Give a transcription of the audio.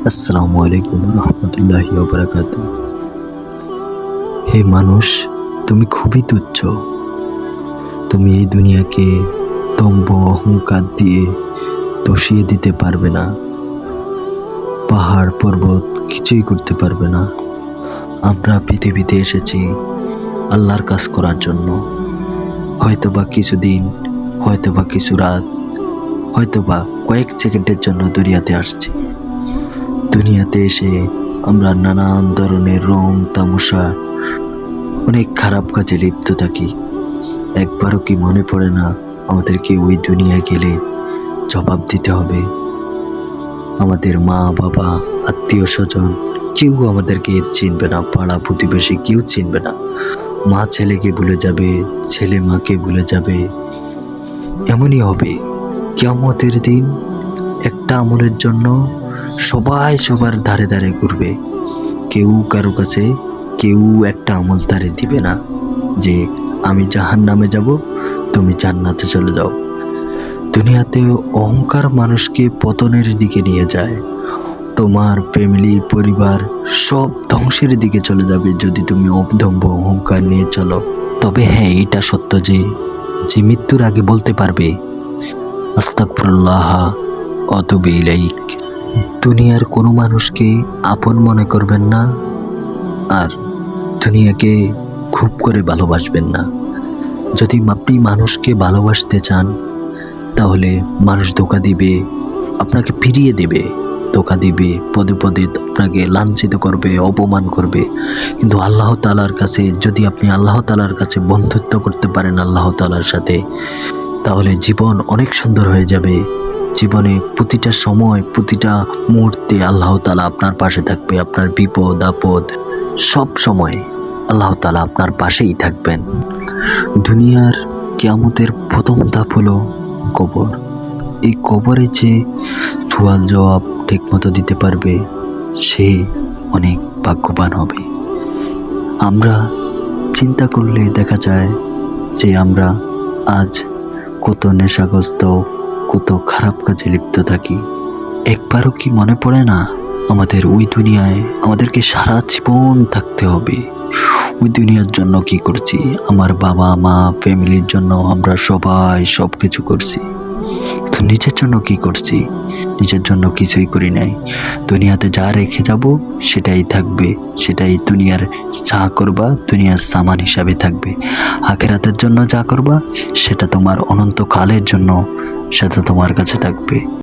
আসসালামু আলাইকুম রহমতুল্লাহি ওয়া বারাকাতুহু। হে মানুষ, তুমি খুবই তুচ্ছ। তুমি এই দুনিয়াকে দম্ভ অহংকার দিয়ে ধসিয়ে দিতে পারবে না। পাহাড় পর্বত কিছুই করতে পারবে না। আমরা পৃথিবীতে এসেছি আল্লাহর কাজ করার জন্য। হয়তোবা কিছুদিন, হয়তোবা কিছু রাত, হয়তোবা কয়েক সেকেন্ডের জন্য দুনিয়াতে আসছি। দুনিয়াতে এসে আমরা নানান ধরনের রং তামাশা, অনেক খারাপ কাজে লিপ্ত থাকি। একবারও কি মনে পড়ে না আমাদেরকে ওই দুনিয়ায় গেলে জবাব দিতে হবে? আমাদের মা বাবা, আত্মীয় স্বজন কেউ আমাদেরকে চিনবে না, পাড়া প্রতিবেশী কেউ চিনবে না। মা ছেলেকে ভুলে যাবে, ছেলে মাকে ভুলে যাবে। এমনই হবে কিয়ামতের দিন। একটা আমলের জন্য সবাই সবার ধারে ধারে ঘুরবে। কেউ কারো কাছে কেউ একটা আমল তারে দিবে না যে আমি জাহান্নামে যাব, তুমি জান্নাতে চলে যাও। দুনিয়াতে অহংকার মানুষকে পতনের দিকে নিয়ে যায়। তোমার ফ্যামিলি, পরিবার সব ধ্বংসের দিকে চলে যাবে যদি তুমি অদম্ভ অহংকার নিয়ে চলো। তবে হ্যাঁ, এটা সত্য যে মৃত্যুর আগে বলতে পারবে আস্তাগফিরুল্লাহ ওয়া আতুবু ইলাইক। দুনিয়ার কোনো মানুষকে আপন মনে করবেন না, আর দুনিয়াকে খুব করে ভালোবাসবেন না। যদি আপনি মানুষকে ভালোবাসতে চান তাহলে মানুষ ধোঁকা দিবে, আপনাকে ফিরিয়ে দেবে, ধোঁকা দিবে, পদে পদে আপনাকে লাঞ্ছিত করবে, অপমান করবে। কিন্তু আল্লাহ তাআলার কাছে যদি আপনি আল্লাহ তাআলার কাছে বন্ধুত্ব করতে পারেন আল্লাহ তাআলার সাথে, তাহলে জীবন অনেক সুন্দর হয়ে যাবে। জীবনে প্রতিটা সময়, প্রতিটা মুহূর্তে আল্লাহ তাআলা আপনার পাশে থাকবে। আপনার বিপদ আপদ সব সময় আল্লাহ তাআলা আপনার পাশেই থাকবেন। দুনিয়ার কিয়ামতের প্রথম ধাপ হলো কবর। এই কবরে যে সুয়াল জবাব ঠিকমতো দিতে পারবে সে অনেক ভাগ্যবান হবে। আমরা চিন্তা করলে দেখা যায় যে আমরা আজ কত নেশাগ্রস্ত, কত খারাপ কাজে লিপ্ত থাকি। একবারও কি মনে পড়ে না আমাদের ওই দুনিয়ায় আমাদেরকে সারা জীবন থাকতে হবে? ওই দুনিয়ার জন্য কি করছি? আমার বাবা মা, ফ্যামিলির জন্য আমরা সবাই সব কিছু করছি, কিন্তু নিজের জন্য কি করছি? নিজের জন্য কিছুই করি নাই। দুনিয়াতে যা রেখে যাব সেটাই থাকবে, সেটাই দুনিয়ার যা করবা দুনিয়ার সামান হিসাবে থাকবে। আখিরাতের জন্য যা করবা সেটা তোমার অনন্তকালের জন্য, সেটা তোমার কাছে থাকবে।